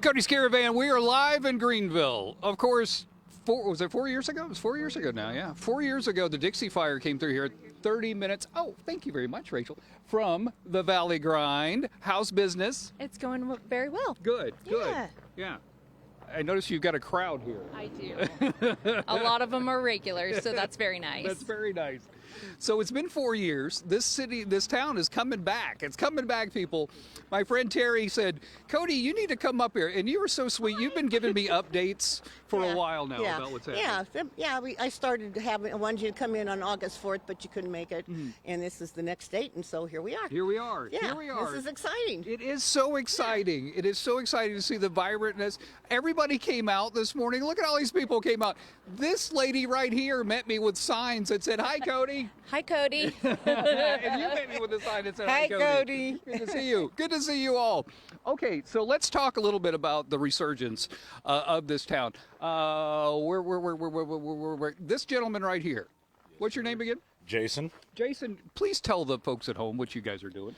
Cody's Caravan, we are live in Greenville. Of course, was it 4 years ago? It was 4 years ago now, yeah. 4 years ago, the Dixie Fire came through here 30 minutes. Oh, thank you very much, Rachel. From the Valley Grind. How's business? It's going very well. Good, good. Yeah. Yeah. I notice you've got a crowd here. I do. A lot of them are regulars, so that's very nice. That's very nice. So it's been 4 years. This town is coming back. It's coming back, people. My friend Terry said, Cody, you need to come up here. And you were so sweet. You've been giving me updates for a while now about what's happening. I started having, I wanted you to come in on August 4th, but you couldn't make it. And this is the next date, and so here we are. Here we are. Yeah, Here we are. This is exciting. It is so exciting. It is so exciting to see the vibrantness. Everybody came out this morning. Look at all these people came out. This lady right here met me with signs that said, hi, Cody. Hi, Cody. And you met me with a sign that said, hi, Cody. Good to see you. Good to see you all. Okay, so let's talk a little bit about the resurgence of this town. This gentleman right here. What's your name again? Jason. Jason, please tell the folks at home what you guys are doing.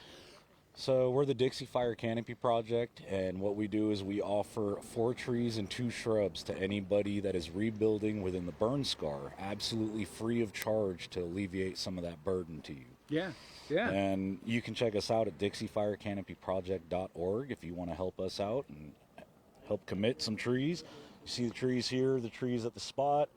So we're the Dixie Fire Canopy Project, and what we do is we offer 4 trees and 2 shrubs to anybody that is rebuilding within the burn scar, absolutely free of charge to alleviate some of that burden to you. Yeah, yeah. And you can check us out at DixieFireCanopyProject.org if you want to help us out and help commit some trees. You see the trees here, the trees at the spot.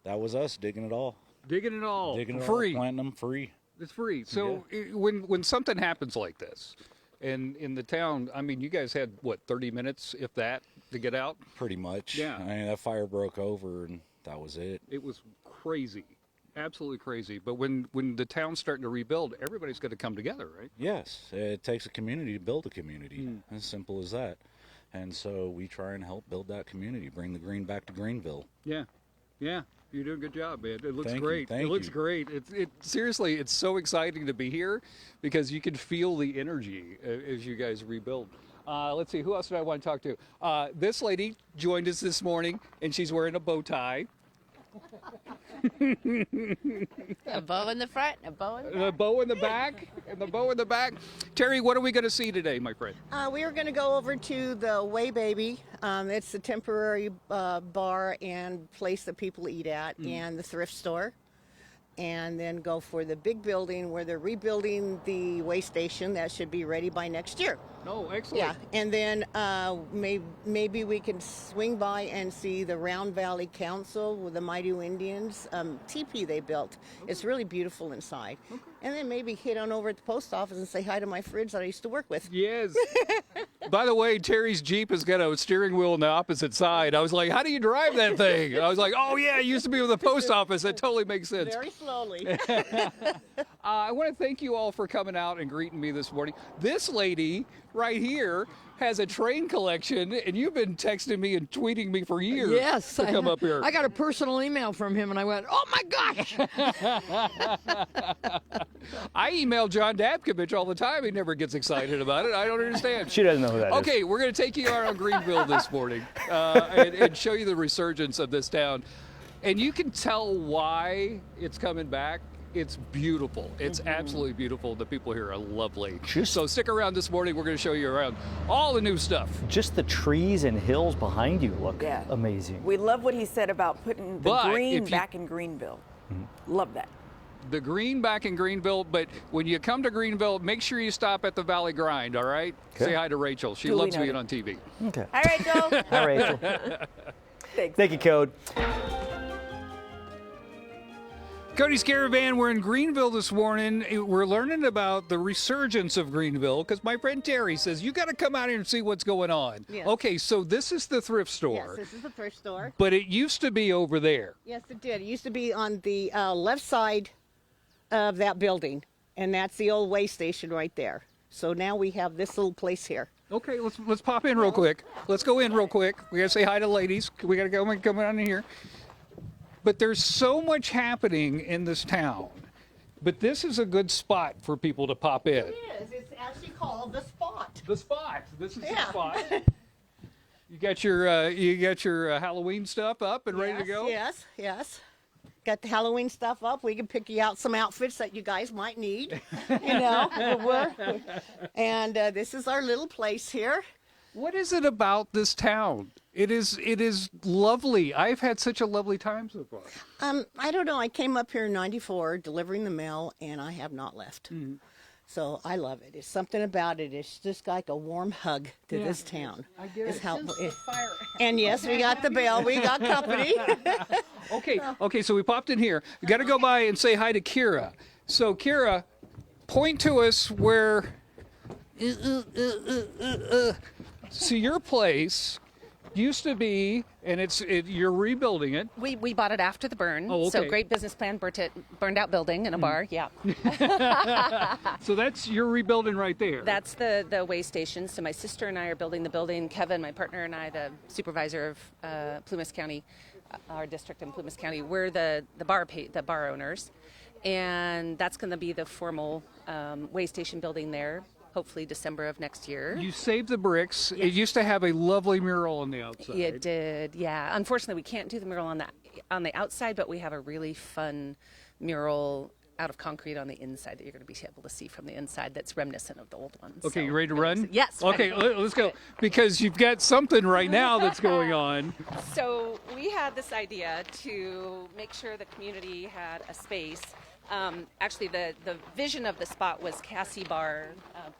That was us digging it all. Digging it all. Digging it free. all, planting them free. It's free. So when something happens like this, and in the town, I mean, you guys had, what, 30 minutes, if that, to get out? Pretty much. Yeah. I mean, that fire broke over, and that was it. It was crazy. Absolutely crazy. But when the town's starting to rebuild, everybody's got to come together, right? Yes. It takes a community to build a community. As simple as that. And so we try and help build that community, bring the green back to Greenville. Yeah. Yeah. You're doing a good job, man. It looks Thank great. you. It looks great. Seriously, it's so exciting to be here because you can feel the energy as you guys rebuild. Let's see, who else did I want to talk to? This lady joined us this morning, and she's wearing a bow tie. A bow in the front, a bow in the back. The bow in the back, and the bow in the back. Terry, what are we going to see today, my friend? We are going to go over to the Way Baby. It's a temporary bar and place that people eat at, and the thrift store. And then go for the big building where they're rebuilding the way station that should be ready by next year. Oh, excellent. Yeah, and then maybe we can swing by and see the Round Valley Council with the Mighty Indians teepee they built. Okay. It's really beautiful inside. Okay. And then maybe hit on over at the post office and say hi to my friends that I used to work with. Yes. By the way, Terry's Jeep has got a steering wheel on the opposite side. I was like, how do you drive that thing? I was like, oh, yeah, I used to be with the post office. That totally makes sense. Very slowly. I want to thank you all for coming out and greeting me this morning. This lady right here has a train collection, and you've been texting me and tweeting me for years to come up here. I got a personal email from him, and I went, oh, my gosh. I email John Dabkovich all the time. He never gets excited about it. I don't understand. She doesn't know who that is. Okay, we're going to take you around Greenville this morning and show you the resurgence of this town. And you can tell why it's coming back. It's beautiful. It's absolutely beautiful. The people here are lovely. So stick around this morning. We're going to show you around all the new stuff. Just the trees and hills behind you look amazing. We love what he said about putting the green back in Greenville. Love that. The green back in Greenville, but when you come to Greenville, make sure you stop at the Valley Grind, all right? Okay. Say hi to Rachel. She loves being on TV. Okay. Hi, Rachel. Hi, Rachel. Thanks. Thank you, Code. Cody's Caravan, we're in Greenville this morning. We're learning about the resurgence of Greenville because my friend Terry says, you got to come out here and see what's going on. Yes. Okay, so this is the thrift store. Yes, this is the thrift store. But it used to be over there. Yes, it did. It used to be on the left side of that building, and that's the old way station right there. So now we have this little place here. Okay, let's pop in real quick. Let's go in real quick. We got to say hi to ladies. We got to go come on in here. But there's so much happening in this town. But this is a good spot for people to pop in. It is. It's actually called the Spot. The Spot. This is the Spot. You got your Halloween stuff up and ready to go? Yes. Got the Halloween stuff up. We can pick you out some outfits that you guys might need. And this is our little place here. What is it about this town? It is lovely. I've had such a lovely time so far. I don't know. I came up here in '94 delivering the mail, and I have not left. So I love it. It's something about it. It's just like a warm hug to this town. I get It's it. how, and yes, we got the bell. We got company. Okay, so we popped in here. We got to go by and say hi to Kira. So Kira, point to us where. So your place used to be, and you're rebuilding it. We bought it after the burn. Oh, okay. So great business plan, burned out building and a bar, yeah. So you're rebuilding right there. That's the way station. So my sister and I are building the building. Kevin, my partner, and I, the supervisor of Plumas County, our district in Plumas County, we're the bar owners. And that's going to be the formal way station building there. Hopefully December of next year. You saved the bricks. Yes. It used to have a lovely mural on the outside. It did, yeah. Unfortunately, we can't do the mural on the outside, but we have a really fun mural out of concrete on the inside that you're going to be able to see from the inside that's reminiscent of the old ones. Okay, you ready to run? Yes. Okay, let's go. Because you've got something right now that's going on. So we had this idea to make sure the community had a space. Actually, the vision of the spot was Cassie Barr,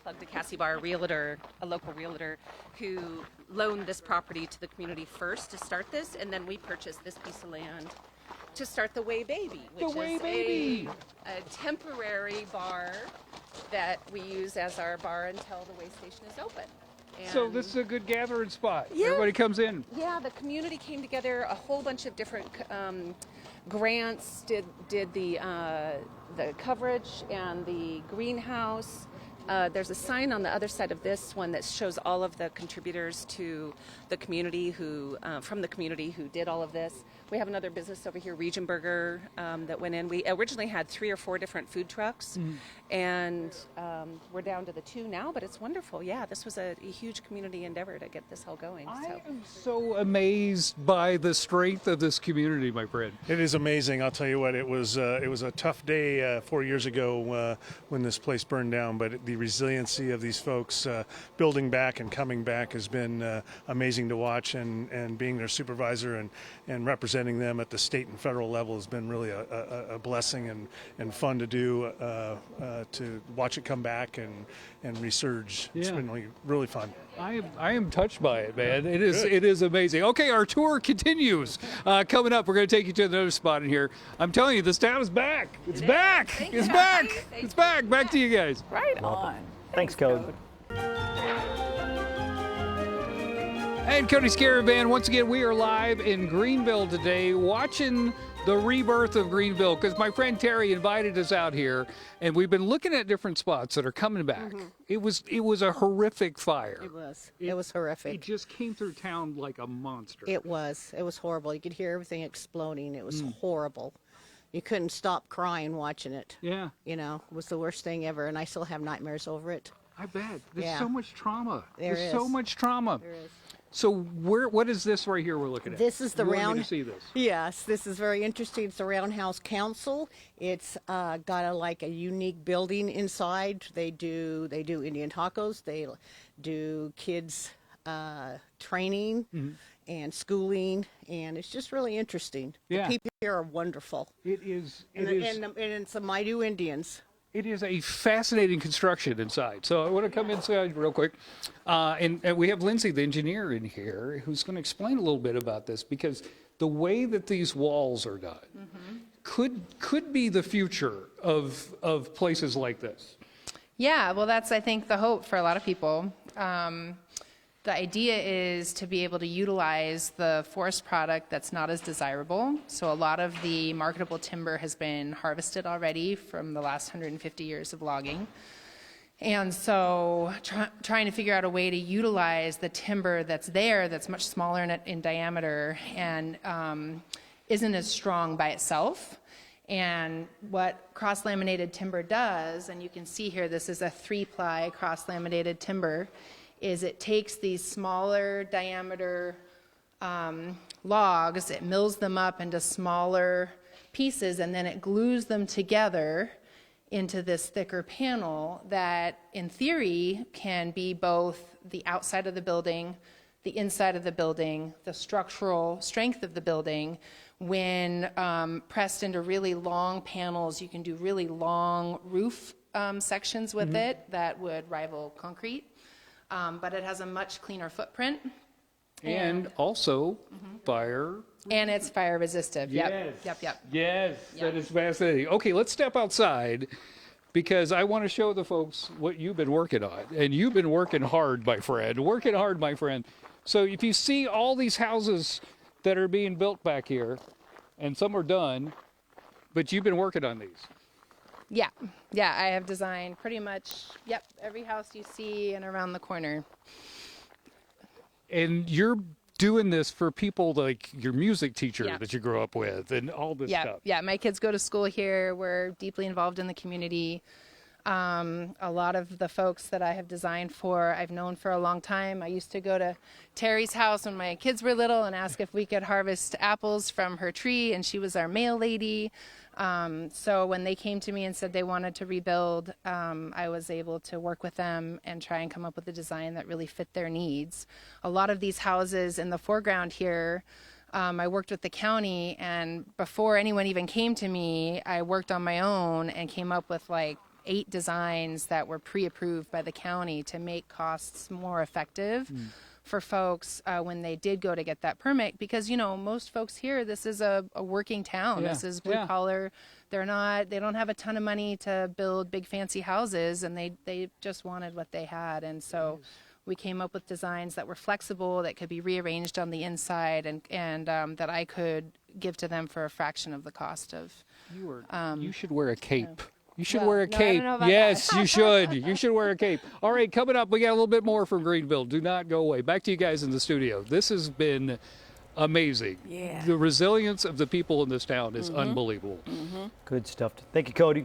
plug to Cassie Barr, a local realtor, who loaned this property to the community first to start this, and then we purchased this piece of land to start the Way Baby, which is a temporary bar that we use as our bar until the way station is open. And so this is a good gathering spot. Yeah. Everybody comes in. Yeah, the community came together. A whole bunch of different grants did the coverage and the greenhouse. There's a sign on the other side of this one that shows all of the contributors to the community from the community who did all of this. We have another business over here, Region Burger, that went in. We originally had 3 or 4 different food trucks, and we're down to the 2 now, but it's wonderful. Yeah, this was a huge community endeavor to get this all going. I am so amazed by the strength of this community, my friend. It is amazing. I'll tell you what, it was a tough day 4 years ago when this place burned down, but the resiliency of these folks building back and coming back has been amazing to watch, and being their supervisor and representing them at the state and federal level has been really a blessing and fun to do, to watch it come back and resurge. It's been really fun. I am touched by it, man. It is amazing. Okay, our tour continues. Coming up, we're going to take you to another spot in here. I'm telling you, this town is back. It's back. It's back. It's back. Back to you guys. Right on. Thanks, Cody. And Cody's Caravan, once again, we are live in Greenville today, watching the rebirth of Greenville, because my friend Terry invited us out here, and we've been looking at different spots that are coming back. It was a horrific fire. It was horrific. It just came through town like a monster. It was horrible. You could hear everything exploding. It was horrible. You couldn't stop crying watching it. Yeah. You know, it was the worst thing ever, and I still have nightmares over it. I bet. There's so much trauma. There's so much trauma. There is. So what is this right here we're looking at? This is the to see this. Yes, this is very interesting. It's the Roundhouse Council. It's got a unique building inside. They do Indian tacos. They do kids training and schooling, and it's just really interesting. Yeah. The people here are wonderful. It is. And it's the Maidu Indians. It is a fascinating construction inside. So I want to come inside real quick. And we have Lindsay, the engineer, in here, who's going to explain a little bit about this, because the way that these walls are done could be the future of places like this. Yeah, well, that's, I think, the hope for a lot of people. The idea is to be able to utilize the forest product that's not as desirable. So a lot of the marketable timber has been harvested already from the last 150 years of logging. And so trying to figure out a way to utilize the timber that's there, that's much smaller in diameter and isn't as strong by itself. And what cross-laminated timber does, and you can see here, this is a 3-ply cross-laminated timber, is it takes these smaller diameter logs, it mills them up into smaller pieces, and then it glues them together into this thicker panel that in theory can be both the outside of the building, the inside of the building, the structural strength of the building. When pressed into really long panels, you can do really long roof sections with it that would rival concrete. But it has a much cleaner footprint. And also fire. And it's fire resistive. Yes. Yep. Yes, that is fascinating. Okay, let's step outside because I want to show the folks what you've been working on. And you've been working hard, my friend. Working hard, my friend. So if you see all these houses that are being built back here, and some are done, but you've been working on these. Yeah, I have designed pretty much, every house you see and around the corner. And you're doing this for people like your music teacher that you grew up with and all this stuff. Yeah, my kids go to school here. We're deeply involved in the community. A lot of the folks that I have designed for, I've known for a long time. I used to go to Terry's house when my kids were little and ask if we could harvest apples from her tree, and she was our mail lady. So when they came to me and said they wanted to rebuild, I was able to work with them and try and come up with a design that really fit their needs. A lot of these houses in the foreground here, I worked with the county, and before anyone even came to me, I worked on my own and came up with like 8 designs that were pre-approved by the county to make costs more effective for folks when they did go to get that permit, because most folks here, this is a working town. This is blue collar. They don't have a ton of money to build big fancy houses, and they just wanted what they had. And so we came up with designs that were flexible, that could be rearranged on the inside, and that I could give to them for a fraction of the cost of. You should wear a cape. You should Well, wear a no, I cape. don't know about Yes, that. you should. You should wear a cape. All right, coming up, we got a little bit more from Greenville. Do not go away. Back to you guys in the studio. This has been amazing. Yeah. The resilience of the people in this town is unbelievable. Good stuff. Thank you, Cody.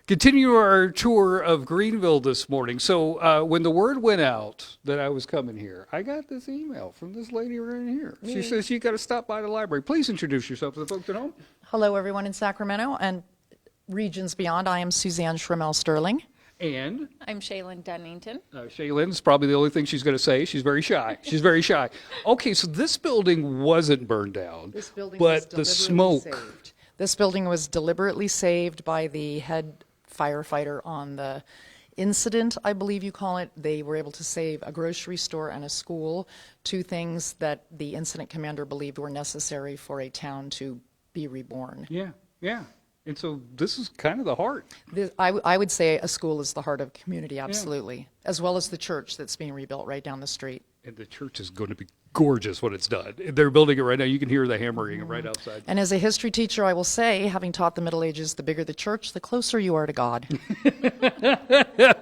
Continue our tour of Greenville this morning. So when the word went out that I was coming here, I got this email from this lady right here. She says, you got to stop by the library. Please introduce yourself to the folks at home. Hello, everyone in Sacramento and regions beyond. I am Suzanne Schrimmel Sterling. And I'm Shaylin Dunnington. Shaylin's probably the only thing she's going to say. She's very shy. She's very shy. Okay, so this building wasn't burned down, This building but was the deliberately smoke. saved. This building was deliberately saved by the head firefighter on the incident, I believe you call it. They were able to save a grocery store and a school, 2 things that the incident commander believed were necessary for a town to be reborn. Yeah. And so this is kind of the heart. I would say a school is the heart of a community, absolutely, as well as the church that's being rebuilt right down the street. And the church is going to be gorgeous when it's done. They're building it right now. You can hear the hammering right outside. And as a history teacher, I will say, having taught the Middle Ages, the bigger the church, the closer you are to God.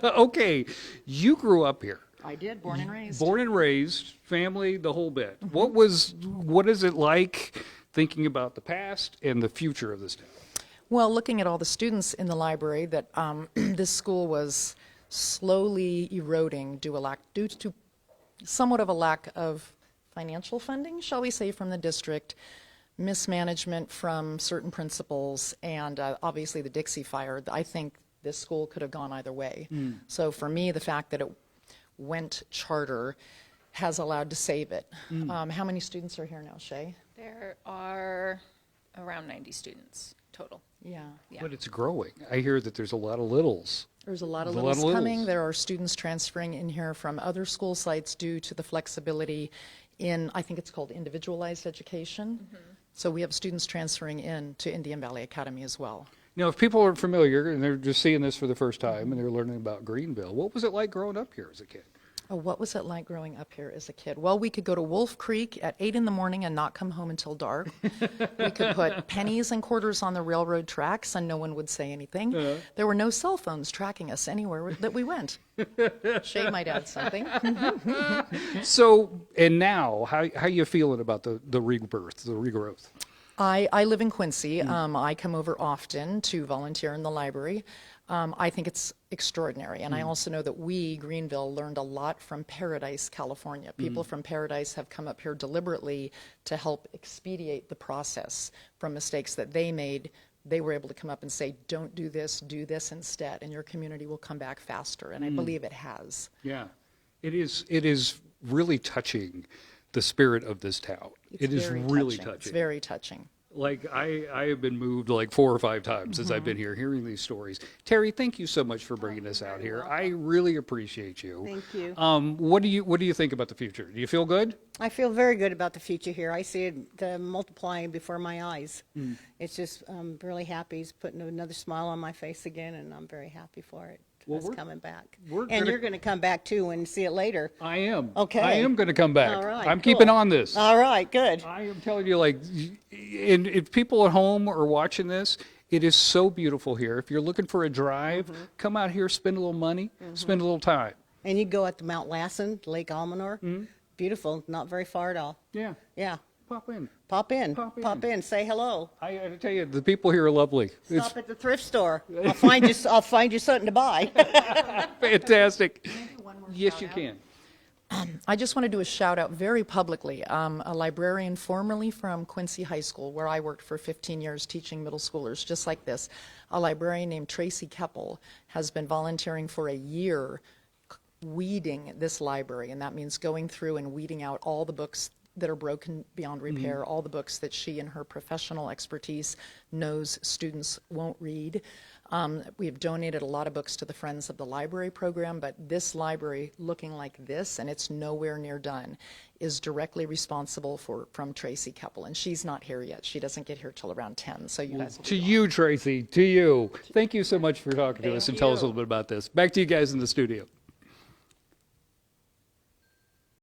Okay, you grew up here. I did, born and raised. Born and raised, family, the whole bit. What is it like thinking about the past and the future of this town? Well, looking at all the students in the library, that this school was slowly eroding due to somewhat of a lack of financial funding, shall we say, from the district, mismanagement from certain principals, and obviously the Dixie Fire. I think this school could have gone either way. So for me, the fact that it went charter has allowed to save it. How many students are here now, Shay? There are around 90 students total. Yeah. But it's growing. I hear that there's a lot of littles. There's a lot of There's a lot of littles coming. littles. There are students transferring in here from other school sites due to the flexibility in, I think it's called individualized education. So we have students transferring in to Indian Valley Academy as well. Now, if people aren't familiar and they're just seeing this for the first time and they're learning about Greenville, what was it like growing up here as a kid? Oh, what was it like growing up here as a kid? Well, we could go to Wolf Creek at 8 in the morning and not come home until dark. We could put pennies and quarters on the railroad tracks and no one would say anything. There were no cell phones tracking us anywhere that we went. Shay might add something. So, and now, how you feeling about the rebirth, the regrowth? I live in Quincy. I come over often to volunteer in the library. I think it's extraordinary. And I also know that we, Greenville, learned a lot from Paradise, California. People from Paradise have come up here deliberately to help expedite the process from mistakes that they made they were able to come up and say, don't do this instead, and your community will come back faster. And I believe it has. Yeah, it is really touching, the spirit of this town. It is really touching. It's very touching. Like, I have been moved like 4 or 5 times since I've been here hearing these stories. Terry, thank you so much for bringing us out here. I really appreciate you. Thank you. What do you think about the future? Do you feel good? I feel very good about the future here. I see it multiplying before my eyes. It's just, I'm really happy. It's putting another smile on my face again, and I'm very happy for it. Well, It's coming back. And you're going to come back too and see it later. I am. Okay. I am going to come back. All right, I'm cool. keeping on this. All right, good. I am telling you, like, and if people at home are watching this, it is so beautiful here. If you're looking for a drive, come out here, spend a little money, spend a little time. And you go at the Mount Lassen, Lake Almanor. Beautiful, not very far at all. Yeah. Yeah. Pop in. Pop in. Say hello. I got to tell you, the people here are lovely. Stop at the thrift store. I'll find you something to buy. Fantastic. Yes, you can. I just want to do a shout out very publicly. A librarian formerly from Quincy High School, where I worked for 15 years teaching middle schoolers, just like this. A librarian named Tracy Keppel has been volunteering for a year weeding this library, and that means going through and weeding out all the books that are broken beyond repair, all the books that she and her professional expertise knows students won't read. We have donated a lot of books to the Friends of the Library program, but this library, looking like this, and it's nowhere near done, is directly responsible from Tracy Keppel, and she's not here yet. She doesn't get here till around 10, so you guys will To you, Tracy, to you. Thank you so much for talking to us and tell us a little bit about this. Back to you guys in the studio.